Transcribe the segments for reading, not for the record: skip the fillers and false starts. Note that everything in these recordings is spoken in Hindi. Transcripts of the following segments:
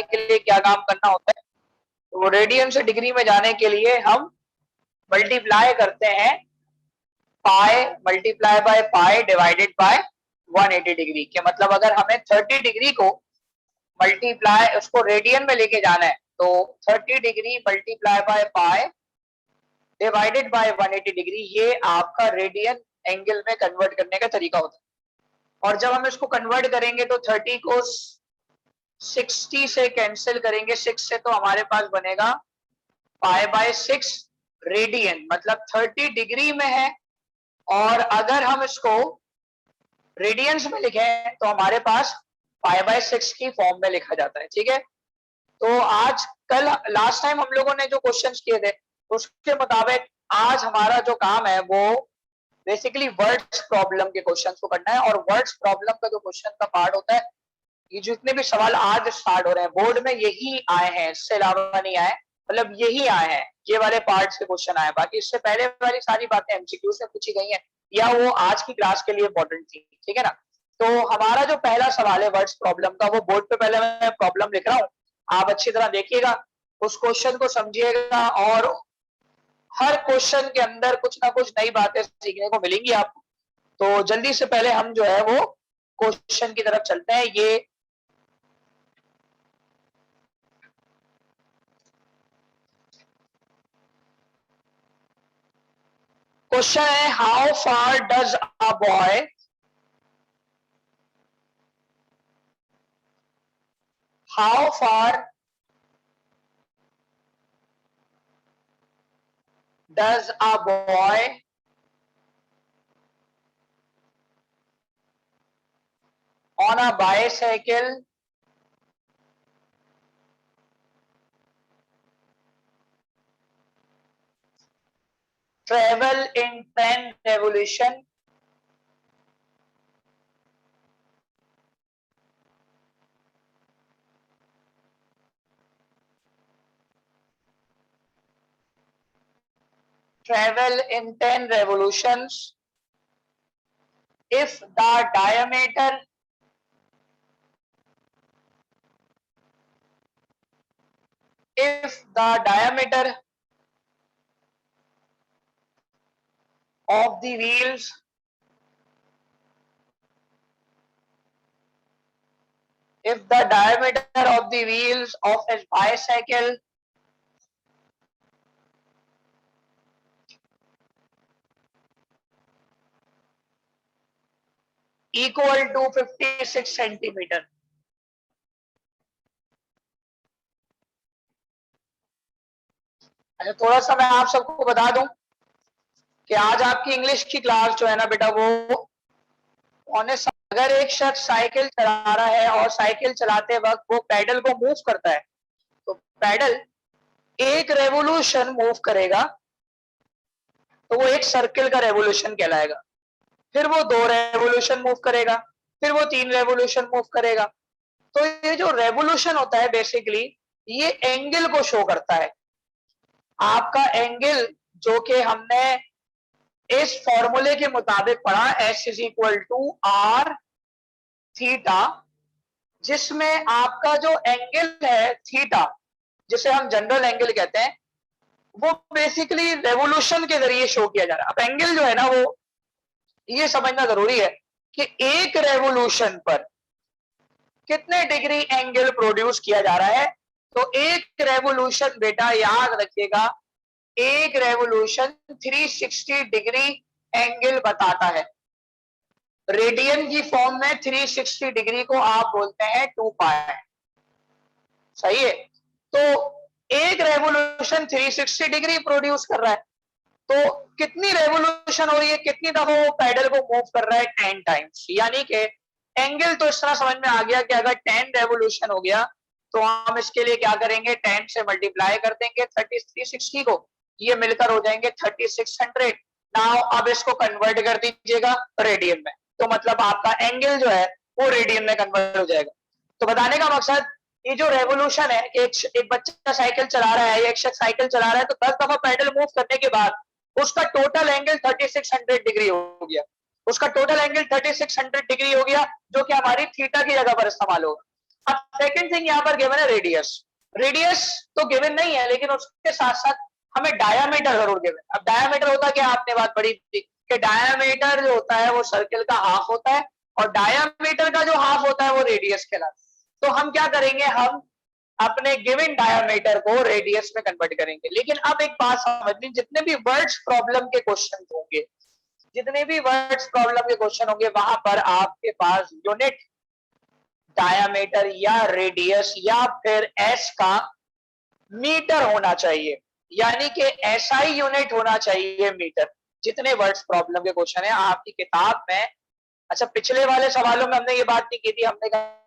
के लिए क्या काम करना होता है, तो रेडियन से डिग्री में जाने के लिए हम मल्टीप्लाई करते हैं पाई multiply by pi divided by 180 degree के मतलब अगर हमें 30 डिग्री को मल्टीप्लाई उसको रेडियन में लेके जाना है तो 30 degree multiply by pi divided by 180 degree ये आपका रेडियन एंगल में कन्वर्ट करने का तरीका होता है। और जब हम इसको कन्वर्ट करेंगे तो 30 को 60 से कैंसिल करेंगे, 6 से तो हमारे पास बनेगा पाई बाय 6 रेडियन मतलब 30 डिग्री में है। और अगर हम इसको रेडियंस में लिखें तो हमारे पास पाई बाय 6 की फॉर्म में लिखा जाता है। ठीक है, तो आज कल लास्ट टाइम हम लोगों ने जो क्वेश्चंस किए थे उसके मुताबिक आज हमारा जो काम है वो बेसिकली वर्ड्स प्रॉब्लम के क्वेश्चंस को करना है। और वर्ड्स प्रॉब्लम का जो क्वेश्चन का पार्ट होता है, ये जितने भी सवाल आज स्टार्ट हो रहे हैं बोर्ड में यही आए हैं, इससे अलावा नहीं आए, मतलब यही आए हैं, ये वाले पार्ट से क्वेश्चन आए। बाकी इससे पहले वाली सारी बातें एमसीक्यू से पूछी गई हैं या वो आज की क्लास के लिए इंपॉर्टेंट थी। ठीक है ना, तो हमारा जो पहला सवाल है वर्ड्स प्रॉब्लम का, वो बोर्ड पे पहले मैं प्रॉब्लम लिख रहा हूँ, आप अच्छी तरह देखिएगा, उस क्वेश्चन को समझिएगा और हर क्वेश्चन के अंदर कुछ ना कुछ नई बातें सीखने को मिलेंगी आपको। तो जल्दी से पहले हम जो है वो क्वेश्चन की तरफ चलते हैं। ये क्वेश्चन है, how far does a boy how far does a boy on a bicycle travel in 10 revolution travel in 10 revolutions if the diameter of the wheels if the diameter of the wheels of a bicycle equal to 56 centimeter। अच्छा, थोड़ा सा मैं आप सबको बता दूं कि आज आपकी इंग्लिश की क्लास जो है ना बेटा वो अगर एक शख्स साइकिल चला रहा है और साइकिल चलाते वक्त वो पैडल को मूव करता है तो पैडल एक रेवोल्यूशन मूव करेगा तो वो एक सर्किल का रेवोल्यूशन कहलाएगा, फिर वो 2 रेवोल्यूशन मूव करेगा, फिर वो 3 रेवोल्यूशन मूव करेगा। तो ये जो रेवोल्यूशन होता है बेसिकली ये एंगल को शो करता है। आपका एंगल जो कि हमने इस फॉर्मूले के मुताबिक पढ़ा S is equal to R theta, जिसमें आपका जो एंगल है थीटा जिसे हम जनरल एंगल कहते हैं वो बेसिकली रेवोल्यूशन के जरिए शो किया जा रहा है। अब एंगल जो है ना वो ये समझना जरूरी है कि एक रेवोल्यूशन पर कितने डिग्री एंगल प्रोड्यूस किया जा रहा है। तो एक रेवोल्यूशन बेटा याद रखिएगा, एक रेवोल्यूशन 360 डिग्री एंगल बताता है। रेडियन की फॉर्म में 360 डिग्री को आप बोलते हैं 2 पाई। सही है, तो एक रेवोल्यूशन 360 डिग्री प्रोड्यूस कर रहा है तो कितनी रेवोल्यूशन हो रही है, कितनी दफा वो पैडल को मूव कर रहा है 10 टाइम्स। यानी कि एंगल तो इस तरह समझ में आ गया कि अगर 10 रेवोल्यूशन हो गया तो हम इसके लिए क्या करेंगे, 10 से मल्टीप्लाई कर देंगे 360 को, ये मिलकर हो जाएंगे 3600। नाउ अब इसको कन्वर्ट कर दीजिएगा रेडियन में, तो मतलब आपका एंगल जो है वो रेडियन में कन्वर्ट हो जाएगा। तो बताने का मकसद ये जो रेवोल्यूशन है कि एक बच्चा साइकिल चला रहा है या एक शख्स साइकिल चला रहा है तो 10 दफा पैडल मूव करने के बाद उसका टोटल एंगल 3600 डिग्री हो गया, उसका टोटल एंगल 3600 डिग्री हो गया जो कि हमारी थीटा की जगह पर इस्तेमाल होगा। अब सेकंड थिंग यहाँ पर गिवन है रेडियस। रेडियस तो गिवन नहीं है, लेकिन उसके साथ साथ हमें डायामीटर जरूर गिवन। अब डायामीटर होता क्या, आपने बात पढ़ी थी कि डायामीटर जो होता है वो सर्कल का हाफ होता है, और डायामीटर का जो हाफ होता है वो रेडियस कहलाता है। तो हम क्या करेंगे, हम अपने गिवन डायामीटर को रेडियस में कन्वर्ट करेंगे। लेकिन अब एक बात समझनी, जितने भी वर्ड्स प्रॉब्लम के क्वेश्चन होंगे, जितने भी वर्ड्स प्रॉब्लम के क्वेश्चन होंगे, वहां पर आपके पास यूनिट डायामीटर या रेडियस या फिर एस का मीटर होना चाहिए, यानी कि एसआई यूनिट होना चाहिए मीटर। जितने वर्ड्स प्रॉब्लम के क्वेश्चन है आपकी किताब में, अच्छा पिछले वाले सवालों में हमने ये बात नहीं की थी, हमने कहा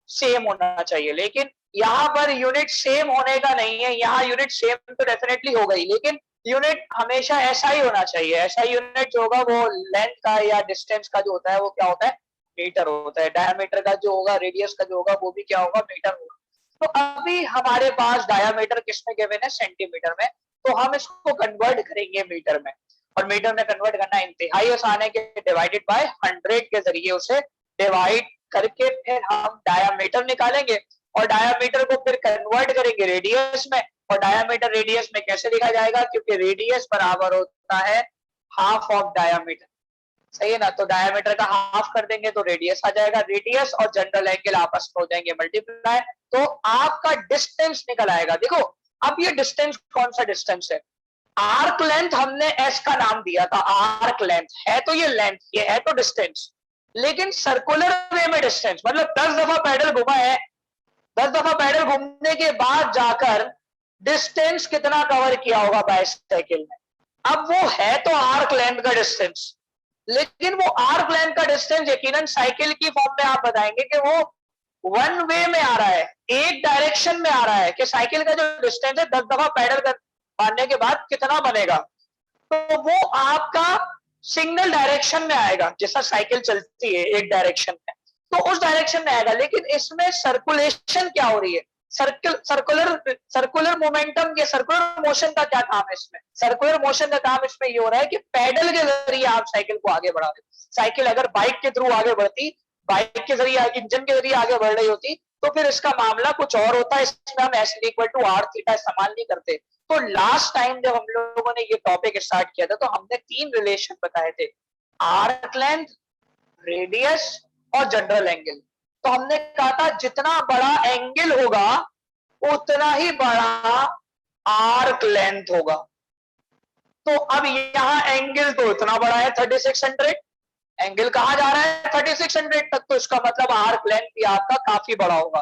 सेम होना चाहिए, लेकिन यहाँ पर यूनिट सेम होने का नहीं है। यहाँ यूनिट सेम तो डेफिनेटली हो गई, लेकिन यूनिट हमेशा ऐसा ही होना चाहिए। ऐसा यूनिट जो होगा वो लेंथ का या डिस्टेंस का जो होता है वो क्या होता है, मीटर होता है। डायमीटर का जो होगा, रेडियस का जो होगा, वो भी क्या होगा, मीटर होगा। तो अभी हमारे पास डायमीटर किसमें गिवन है, सेंटीमीटर में, तो हम इसको कन्वर्ट करेंगे मीटर में। और मीटर में कन्वर्ट करना इंतहाई आसान है कि डिवाइडेड बाय 100 के जरिए उसे डिवाइड करके फिर हम डायामीटर निकालेंगे, और डायामीटर को फिर कन्वर्ट करेंगे रेडियस में। और डायामीटर रेडियस में कैसे लिखा जाएगा, क्योंकि रेडियस बराबर होता है हाफ ऑफ डायामीटर, सही है ना। तो डायामीटर का हाफ कर देंगे तो रेडियस आ जाएगा, रेडियस और जनरल एंगल आपस में हो जाएंगे मल्टीप्लाई, तो आपका डिस्टेंस निकल आएगा। देखो अब ये डिस्टेंस कौन सा डिस्टेंस है, आर्क लेंथ हमने एस का नाम दिया था, आर्क लेंथ है तो ये लेंथ, ये है तो डिस्टेंस। लेकिन सर्कुलर वे में डिस्टेंस मतलब 10 दफा पैडल घुमा है, 10 दफा पैडल घूमने के बाद जाकर डिस्टेंस कितना कवर किया होगा बाइसाइकिल में। अब वो है तो आर्क लेंथ का डिस्टेंस, लेकिन वो आर्क लेंथ का डिस्टेंस यकीनन साइकिल की फॉर्म में आप बताएंगे कि वो वन वे में आ रहा है, एक डायरेक्शन में आ रहा है, कि साइकिल का जो डिस्टेंस है 10 दफा पैडल मारने के बाद कितना बनेगा, तो वो आपका सिंगल डायरेक्शन में आएगा। जैसा साइकिल चलती है एक डायरेक्शन में, तो उस डायरेक्शन में आएगा। लेकिन इसमें सर्कुलेशन क्या हो रही है, सर्कुलर मोमेंटम के सर्कुलर मोशन का क्या काम है इसमें, सर्कुलर मोशन का काम इसमें ये हो रहा है कि पैडल के जरिए आप साइकिल को आगे बढ़ा रहे हो। साइकिल अगर बाइक के थ्रू आगे बढ़ती, बाइक के जरिए इंजन के जरिए आगे बढ़ रही होती, तो फिर इसका मामला कुछ और होता है। इसमें हम S equal to R theta इस्तेमाल नहीं करते। तो लास्ट टाइम जब हम लोगों ने ये टॉपिक स्टार्ट किया था, तो हमने 3 रिलेशन बताए थे, आर्क लेंथ, रेडियस और जनरल एंगल। तो हमने कहा था जितना बड़ा एंगल होगा उतना ही बड़ा आर्क लेंथ होगा। तो अब यहाँ एंगल तो इतना बड़ा है 3600, एंगल कहां जा रहा है 3600 तक, तो इसका मतलब आर्क लेंथ भी आपका काफी बड़ा होगा,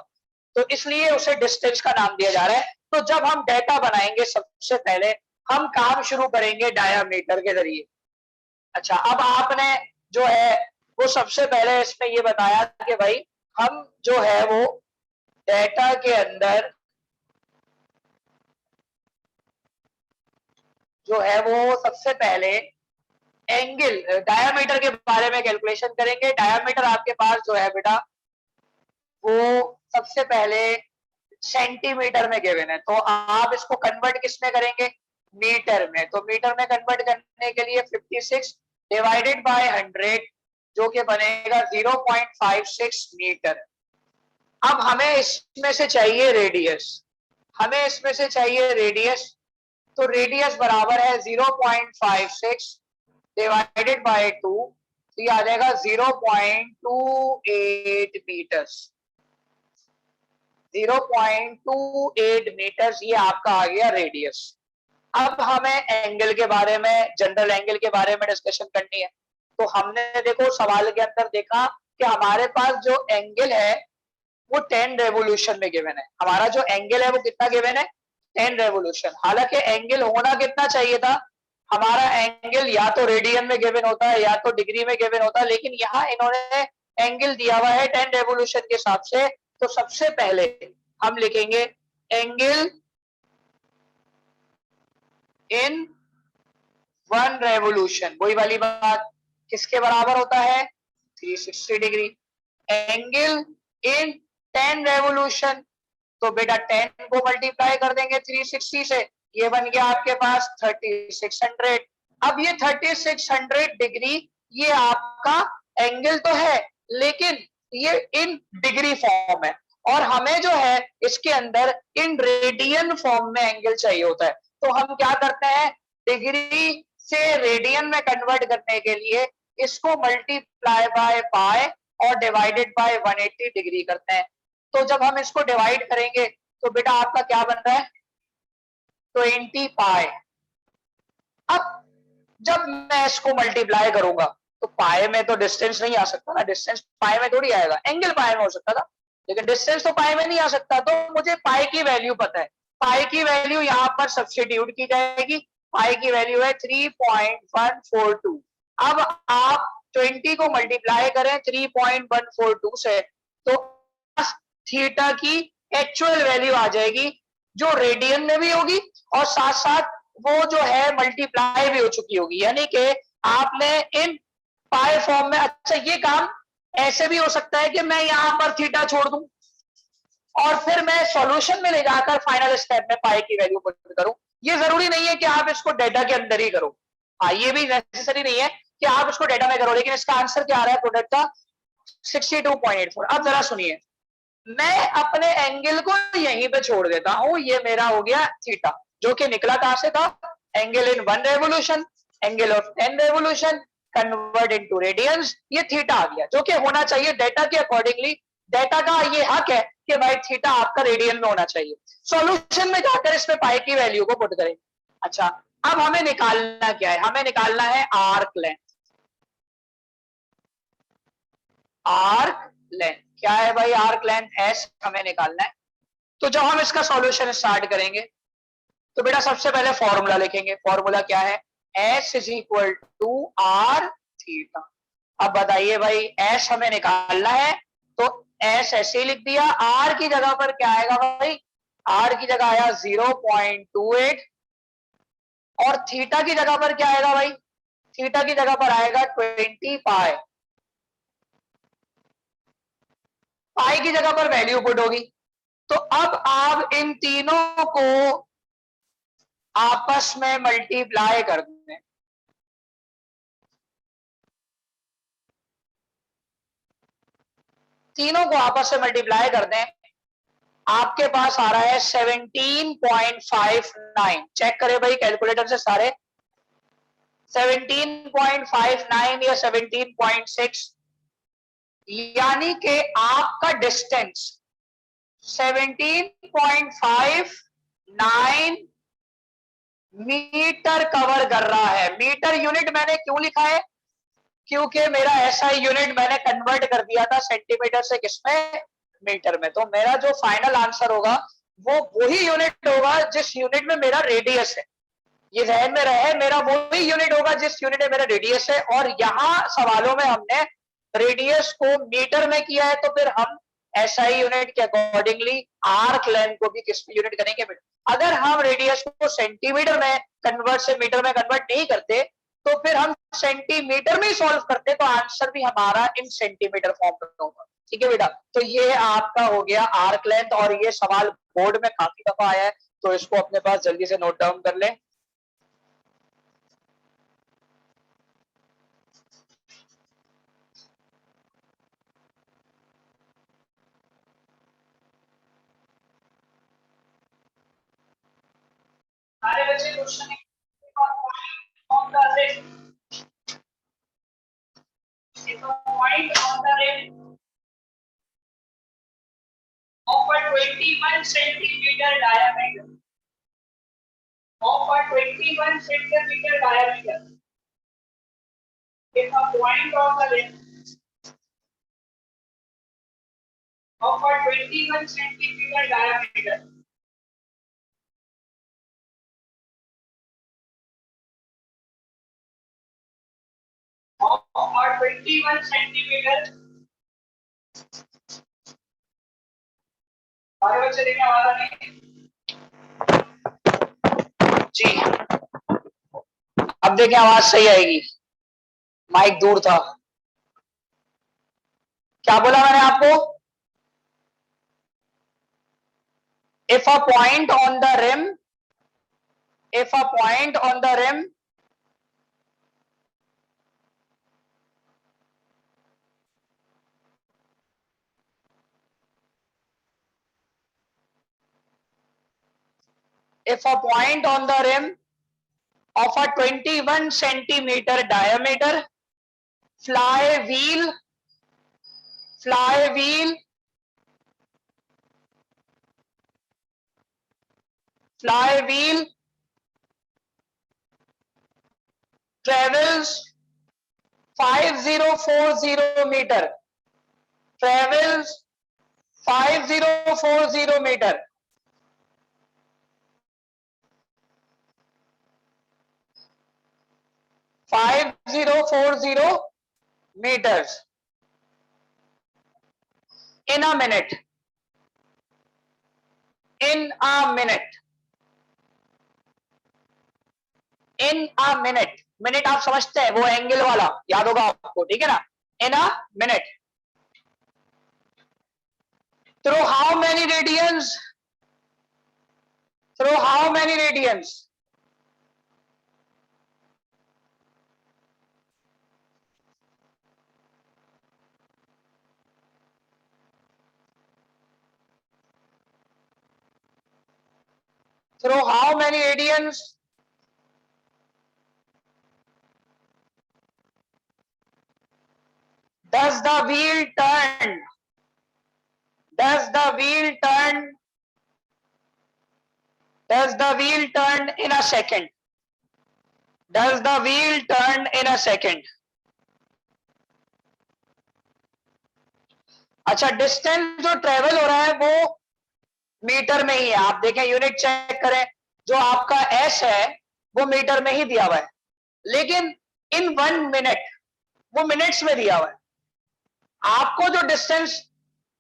तो इसलिए उसे डिस्टेंस का नाम दिया जा रहा है। तो जब हम डेटा बनाएंगे सबसे पहले हम काम शुरू करेंगे डायामीटर के जरिए। अच्छा अब आपने जो है वो सबसे पहले इसमें ये बताया कि भाई हम जो है वो डेटा के अंदर जो है वो सबसे पहले एंगल डायामीटर के बारे में कैलकुलेशन करेंगे। डायामीटर आपके पास जो है बेटा वो सबसे पहले सेंटीमीटर में गिवन है, तो आप इसको कन्वर्ट किस में करेंगे, मीटर में। तो मीटर में कन्वर्ट करने के लिए 56 डिवाइडेड बाय 100 जो कि बनेगा 0.56 मीटर। अब हमें इसमें से चाहिए रेडियस, हमें इसमें से चाहिए रेडियस, तो रेडियस बराबर है 0.56 डिवाइडेड बाय 2, तो ये आ जाएगा 0.28 मीटर्स। 0.28 मीटर्स ये आपका आ गया रेडियस। अब हमें एंगल के बारे में, जनरल एंगल के बारे में डिस्कशन करनी है। तो हमने देखो सवाल के अंदर देखा कि हमारे पास जो एंगल है वो 10 रेवोल्यूशन में गिवन है। हमारा जो एंगल है वो कितना गिवन है, 10 रेवोल्यूशन। हालांकि एंगल होना कितना चाहिए था, हमारा एंगल या तो रेडियन में गिवन होता है या तो डिग्री में गिवन होता है, लेकिन यहाँ इन्होंने एंगल दिया हुआ है 10 रेवोल्यूशन के हिसाब से। तो सबसे पहले हम लिखेंगे एंगल इन 1 रेवोल्यूशन, वही वाली बात, किसके बराबर होता है 360 डिग्री। एंगल इन 10 रेवोल्यूशन, तो बेटा 10 को मल्टीप्लाई कर देंगे 360 से, ये बन गया आपके पास 3600। अब ये 3600 डिग्री ये आपका एंगल तो है, लेकिन ये इन डिग्री फॉर्म है। और हमें जो है इसके अंदर इन रेडियन फॉर्म में एंगल चाहिए होता है। तो हम क्या करते हैं, डिग्री से रेडियन में कन्वर्ट करने के लिए इसको मल्टीप्लाई बाय पाई और डिवाइडेड बाय 180 डिग्री करते हैं। तो जब हम इसको डिवाइड करेंगे तो बेटा आपका क्या बन रहा है, 20 पाई। अब जब मैं इसको मल्टीप्लाई करूंगा तो पाए में तो डिस्टेंस नहीं आ सकता ना, डिस्टेंस पाए में थोड़ी आएगा, एंगल पाए में हो सकता था लेकिन डिस्टेंस तो पाए में नहीं आ सकता। तो मुझे पाई की वैल्यू पता है, पाई की वैल्यू यहां पर सब्स्टिट्यूट की जाएगी। पाई की वैल्यू है 3.142। अब आप 20 को मल्टीप्लाई करें 3.142 से तो थीटा की एक्चुअल वैल्यू आ जाएगी जो रेडियन में भी होगी और साथ साथ वो जो है मल्टीप्लाई भी हो चुकी होगी। यानी कि आपने इन पाई फॉर्म में, अच्छा ये काम ऐसे भी हो सकता है कि मैं यहां पर थीटा छोड़ दूं और फिर मैं सॉल्यूशन में ले जाकर फाइनल स्टेप में पाई की वैल्यू पुट करूं। ये जरूरी नहीं है कि आप इसको डेटा के अंदर ही करो, हाँ ये भी नेसेसरी नहीं है कि आप इसको डेटा में करो, लेकिन इसका आंसर क्या आ रहा है प्रोडक्ट का 62.84। अब जरा सुनिए, मैं अपने एंगल को यहीं पे छोड़ देता हूं, ये मेरा हो गया थीटा जो कि निकला कहां से था, angle in 1 revolution, angle of 10 revolution convert into radiance, ये थीटा आ गया जो कि होना चाहिए डेटा के अकॉर्डिंगली। डेटा का ये हक है कि भाई थीटा आपका रेडियन में होना चाहिए। सॉल्यूशन में जाकर इसमें पाई की वैल्यू को पुट करें। अच्छा अब हमें निकालना क्या है, हमें निकालना है आर्क लेंथ। आर्क लेंथ क्या है भाई, आर्क लेंथ एस हमें निकालना है। तो जब हम इसका सॉल्यूशन स्टार्ट करेंगे तो बेटा सबसे पहले फॉर्मूला लिखेंगे। फॉर्मूला क्या है, S is equal to R theta. अब बताइए भाई एस हमें निकालना है तो एस ऐसे ही लिख दिया, आर की जगह पर क्या आएगा भाई, आर की जगह आया 0.28 और थीटा की जगह पर क्या आएगा भाई, थीटा की जगह पर आएगा 20 पाई। पाई की जगह पर वैल्यू पुट होगी। तो अब आप इन तीनों को आपस में मल्टीप्लाई कर दें। तीनों को आपस में मल्टीप्लाई कर दें, आपके पास आ रहा है 17.59। चेक करें भाई कैलकुलेटर से सारे, 17.59 या 17.6, यानी कि आपका डिस्टेंस 17.59 मीटर कवर कर रहा है। मीटर यूनिट मैंने क्यों लिखा है, क्योंकि मेरा ऐसा यूनिट मैंने कन्वर्ट कर दिया था सेंटीमीटर से किसमें, मीटर में। तो मेरा जो फाइनल आंसर होगा वो वही यूनिट होगा जिस यूनिट में मेरा रेडियस है। ये ध्यान में रहे, मेरा वही यूनिट होगा जिस यूनिट में मेरा रेडियस है। और यहाँ सवालों में हमने रेडियस को मीटर में किया है तो फिर हम एसआई यूनिट के अकॉर्डिंगली आर्क लेंथ को भी किस में यूनिट करेंगे। अगर हम रेडियस को सेंटीमीटर में कन्वर्ट से मीटर में कन्वर्ट नहीं करते तो फिर हम सेंटीमीटर में ही सॉल्व करते तो आंसर भी हमारा इन सेंटीमीटर फॉर्म में होगा। ठीक है बेटा, तो ये आपका हो गया आर्क लेंथ और ये सवाल बोर्ड में काफी दफा आया है तो इसको अपने पास जल्दी से नोट डाउन कर ले। सारे बच्चे question on the rim, if a point on the rim of a 21 centimeter diameter, of a 21 centimeter diameter, if a point on the rim of a 21 centimeter diameter of a 21 centimeter, सारे बच्चे देखें आवाज आ रही है जी, अब देखें आवाज सही आएगी, माइक दूर था। क्या बोला मैंने आपको, if a point on the rim, if a point on the rim if a point on the rim of a 21 centimeter diameter flywheel travels 5040 meter, travels 5040 meter, meters in a minute, in a minute, in a minute. Minute आप समझते हैं, वो एंगल वाला याद होगा आपको, ठीक है ना? in a minute. Through how many radians? Through how many radians? Through how many radians? Does the wheel turn? Does the wheel turn? Does the wheel turn in a second? Does the wheel turn in a second? अच्छा, डिस्टेंस जो ट्रेवल हो रहा है वो मीटर में ही है। आप देखें, यूनिट चेक करें, जो आपका एस है वो मीटर में ही दिया हुआ है, लेकिन इन 1 मिनट वो मिनट्स में दिया हुआ है। आपको जो डिस्टेंस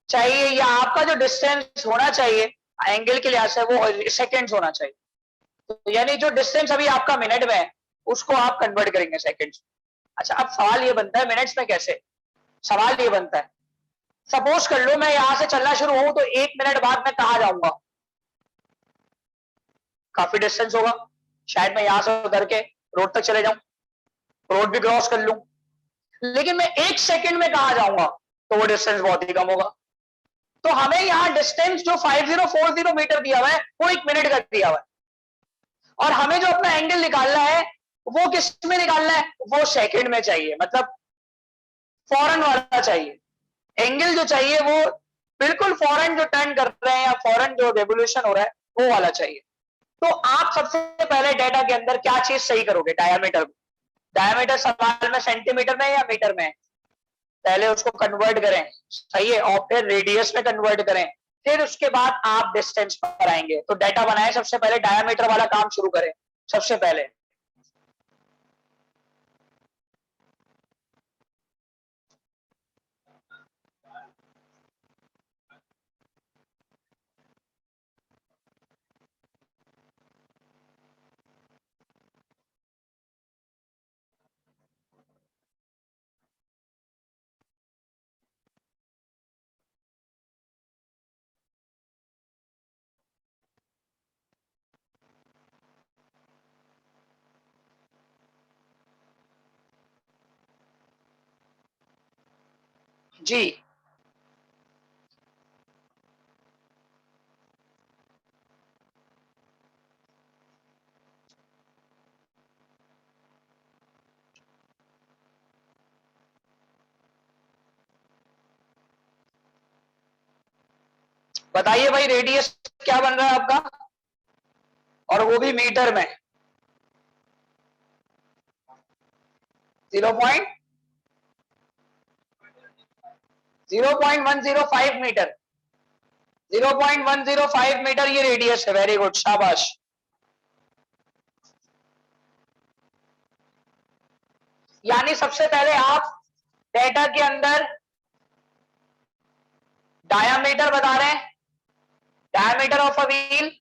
चाहिए या आपका जो डिस्टेंस होना चाहिए एंगल के लिहाज से वो सेकेंड्स होना चाहिए। तो यानी जो डिस्टेंस अभी आपका मिनट में है उसको आप कन्वर्ट करेंगे सेकेंड्स। अच्छा, अब सवाल ये बनता है मिनट्स में कैसे? सवाल ये बनता है, सपोज कर लो मैं यहां से चलना शुरू हूं तो 1 मिनट बाद मैं कहां जाऊंगा? काफी डिस्टेंस होगा, शायद मैं यहां से उधर के रोड तक चले जाऊं, रोड भी क्रॉस कर लूं, लेकिन मैं 1 सेकंड में कहां जाऊंगा? तो वो डिस्टेंस बहुत ही कम होगा। तो हमें यहां डिस्टेंस जो 5040 मीटर दिया हुआ है वो 1 मिनट का दिया हुआ है, और हमें जो अपना एंगल निकालना है वो किस में निकालना है? वो सेकंड में चाहिए, मतलब फौरन वाला चाहिए। एंगल जो चाहिए वो बिल्कुल फौरन जो टर्न कर रहे हैं या फौरन जो रेवोल्यूशन हो रहा है वो वाला चाहिए। तो आप सबसे पहले डेटा के अंदर क्या चीज सही करोगे? डायमीटर को। डायमीटर सवाल में सेंटीमीटर में या मीटर में? पहले उसको कन्वर्ट करें, सही है, और फिर रेडियस में कन्वर्ट करें, फिर उसके बाद आप डिस्टेंस पर आएंगे। तो डेटा बनाए, सबसे पहले डायमीटर वाला काम शुरू करें सबसे पहले। जी, बताइए भाई, रेडियस क्या बन रहा है आपका, और वो भी मीटर में? 0.105 मीटर। 0.105 मीटर ये रेडियस है। वेरी गुड, शाबाश। यानी सबसे पहले आप डेटा के अंदर डायामीटर बता रहे हैं, diameter of a wheel,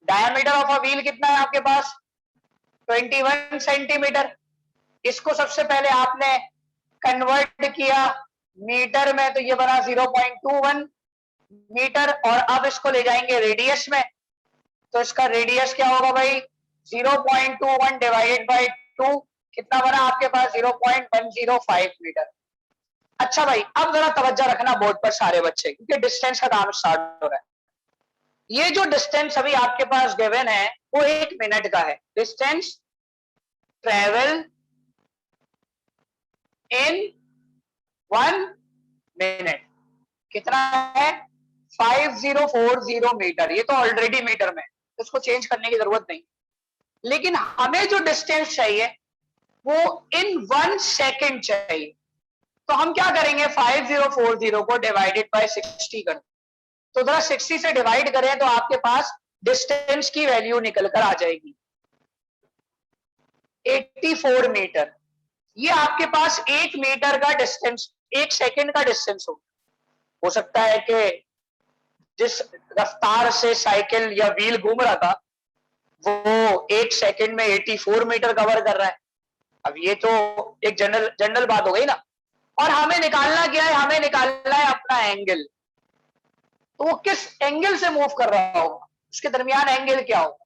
diameter of a wheel कितना है आपके पास? 21 सेंटीमीटर। इसको सबसे पहले आपने कन्वर्ट किया मीटर में, तो ये बना 0.21 मीटर, और अब इसको ले जाएंगे रेडियस में, तो इसका रेडियस क्या होगा भाई? 0.21 डिवाइडेड बाई 2, कितना बना आपके पास? 0.105 मीटर। अच्छा भाई, अब जरा तवज्जो रखना बोर्ड पर सारे बच्चे, क्योंकि डिस्टेंस का काम स्टार्ट हो रहा है। ये जो डिस्टेंस अभी आपके पास गिवन है वो 1 मिनट का है। डिस्टेंस ट्रेवल इन 1 मिनट कितना है? 5040 मीटर। ये तो ऑलरेडी मीटर में, इसको चेंज करने की जरूरत नहीं। लेकिन हमें जो डिस्टेंस चाहिए वो इन 1 सेकेंड चाहिए। तो हम क्या करेंगे? 5040 को डिवाइडेड बाय 60 कर, तो जरा 60 से डिवाइड करें तो आपके पास डिस्टेंस की वैल्यू निकल कर आ जाएगी 84 मीटर। ये आपके पास 1 मीटर का डिस्टेंस, 1 सेकेंड का डिस्टेंस हो सकता है कि जिस रफ्तार से साइकिल या व्हील घूम रहा था वो 1 सेकेंड में 84 मीटर कवर कर रहा है। अब ये तो एक जनरल जनरल बात हो गई ना। और हमें निकालना क्या है? हमें निकालना है अपना एंगल। तो वो किस एंगल से मूव कर रहा होगा, उसके दरमियान एंगल क्या होगा।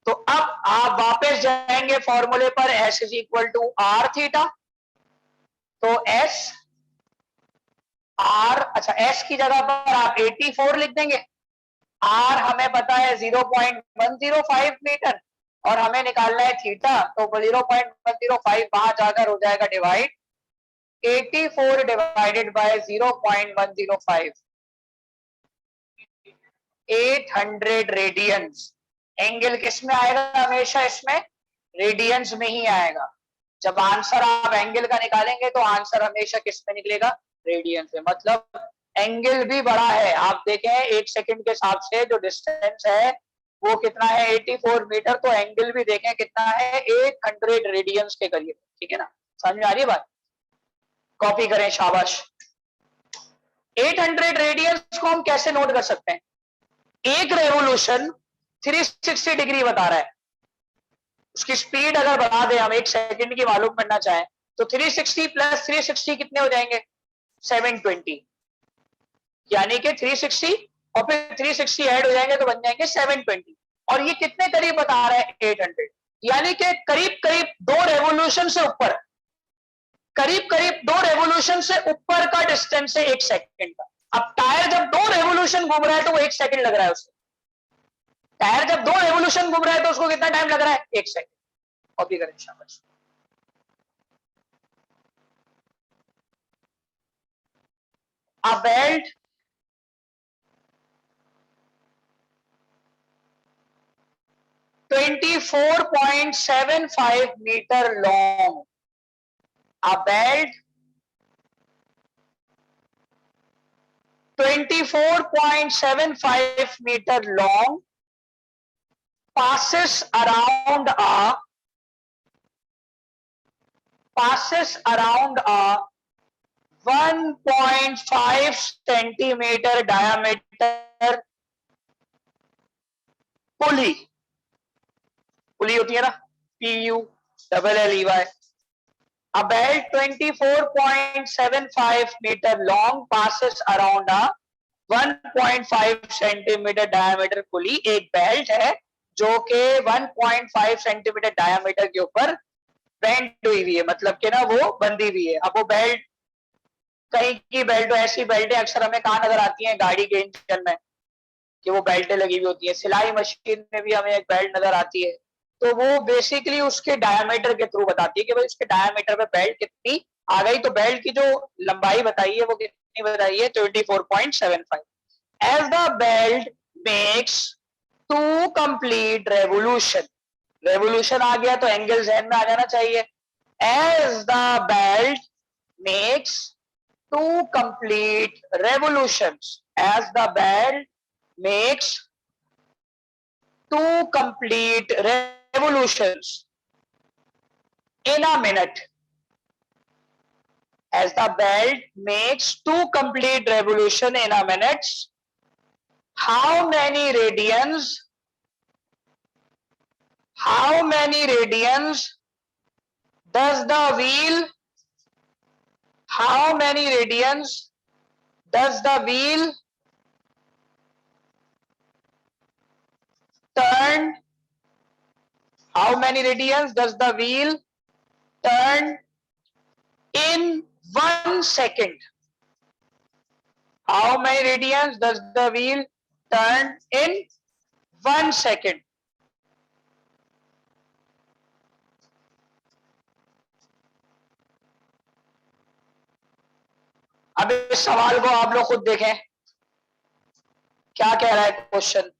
तो अब आप वापस जाएंगे फॉर्मूले पर, S is equal to R theta. तो S R, अच्छा S की जगह पर आप 84 लिख देंगे। R हमें पता है 0.105 मीटर और हमें निकालना है थीटा, तो 0.105 वहां जाकर हो जाएगा divide 84 divided by 0.105, 800 radians. Angle किस में आएगा? हमेशा इसमें रेडियंस में ही आएगा। जब आंसर आप एंगल का निकालेंगे तो आंसर हमेशा किस में निकलेगा? रेडियंस में। मतलब एंगल भी बड़ा है। आप देखें 1 सेकंड के हिसाब से जो डिस्टेंस है वो कितना है? 84 मीटर। तो एंगल भी देखें कितना है? 800 रेडियंस के करीब। ठीक है ना? समझ में आ रही है बात? कॉपी करें, शाबाश। 800 रेडियंस को हम कैसे नोट कर सकते हैं? एक रेवोल्यूशन 360 डिग्री बता रहा है। उसकी स्पीड अगर बढ़ा दें हम, 1 सेकंड की मालूम करना चाहें, तो 360 प्लस 360 कितने हो जाएंगे? 720। यानी कि 360 और फिर 360 ऐड हो जाएंगे तो बन जाएंगे 720। और ये कितने करीब बता रहे हैं? 800। यानी कि करीब करीब 2 रेवोल्यूशन से ऊपर, करीब करीब 2 रेवोल्यूशन से ऊपर का डिस्टेंस है 1 सेकंड का। अब टायर जब 2 रेवोल्यूशन घूम रहा है तो वो 1 सेकंड लग रहा है उसको। टायर जब 2 रेवोल्यूशन घूम रहा है तो उसको कितना टाइम लग रहा है? 1 सेकंड। कॉपी करें, शाबाश। A belt 24.75 meter long. A belt 24.75 meter long passes around a 1.5 centimeter diameter pulley. पुली होती है ना, PULLEY। A belt 24.75 meter long passes around a 1.5 centimetre diameter pulley. एक बेल्ट है जो कि 1.5 सेंटीमीटर डायमीटर के ऊपर बेंड हुई हुई है, मतलब कि ना वो बंधी हुई है। अब वो बेल्ट, कहीं की बेल्ट, ऐसी बेल्टें अक्सर हमें कहाँ नजर आती हैं? गाड़ी के इंजन में, कि वो बेल्टें लगी हुई होती है। सिलाई मशीन में भी हमें एक बेल्ट नजर आती है। तो वो बेसिकली उसके डायमीटर के थ्रू बताती है कि भाई उसके डायमीटर पे बेल्ट कितनी आ गई। तो बेल्ट की जो लंबाई बताई है वो कितनी बताई है? 24.75। As the belt makes 2 complete revolution. Revolution आ गया तो एंगल जहन में आ जाना चाहिए। As the belt makes 2 complete revolutions, as the belt makes 2 complete revolutions in a minute. As the belt makes 2 complete revolution in a minute, how many radians does the wheel, how many radians does the wheel turn, how many radians does the wheel turn in 1 second. How many radians does the wheel turn in 1 second? अब इस सवाल को आप लोग खुद देखें, क्या कह रहा है क्वेश्चन।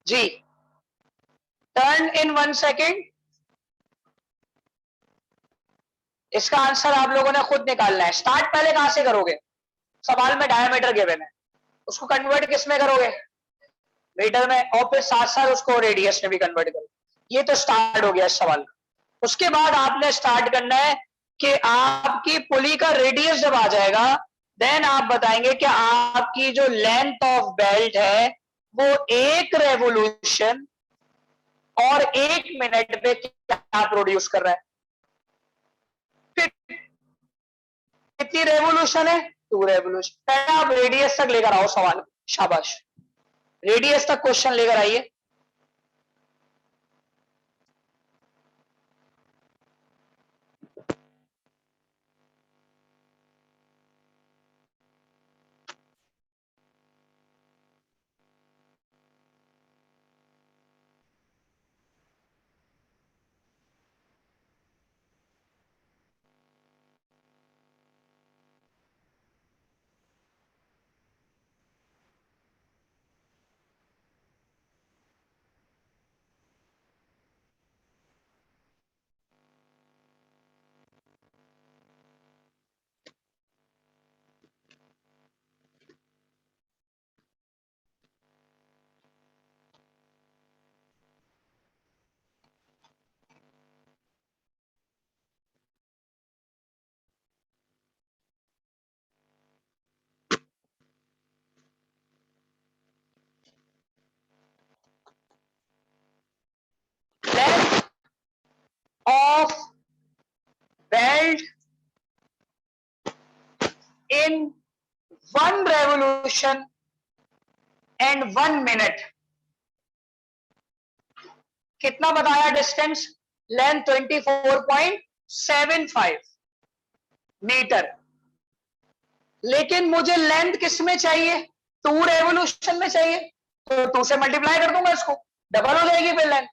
जी, टर्न इन 1 सेकेंड, इसका आंसर आप लोगों ने खुद निकालना है। स्टार्ट पहले कहां से करोगे, सवाल में डायमीटर गिवन है, उसको कन्वर्ट किस में करोगे, मीटर में, और फिर साथ साथ उसको रेडियस में भी कन्वर्ट करो। ये तो स्टार्ट हो गया इस सवाल का। उसके बाद आपने स्टार्ट करना है कि आपकी पुली का रेडियस जब आ जाएगा, देन आप बताएंगे कि आपकी जो लेंथ ऑफ बेल्ट है वो 1 रेवोल्यूशन और 1 मिनट पे क्या प्रोड्यूस कर रहा है। कितनी रेवोल्यूशन है, 2 रेवोल्यूशन। पहले आप रेडियस तक लेकर आओ सवाल, शाबाश, रेडियस तक क्वेश्चन लेकर आइए। Length of belt in 1 revolution and 1 minute, कितना बताया डिस्टेंस, लेंथ 24.75 मीटर। लेकिन मुझे लेंथ किस में चाहिए, 2 रेवोल्यूशन में चाहिए, तो 2 से मल्टीप्लाई कर दूंगा, इसको डबल हो जाएगी फिर लेंथ।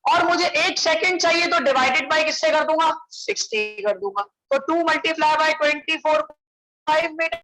और मुझे 1 सेकेंड चाहिए तो डिवाइडेड बाय किससे कर दूंगा, 60 कर दूंगा। तो 2 मल्टीप्लाई बाय 24.5 मीटर,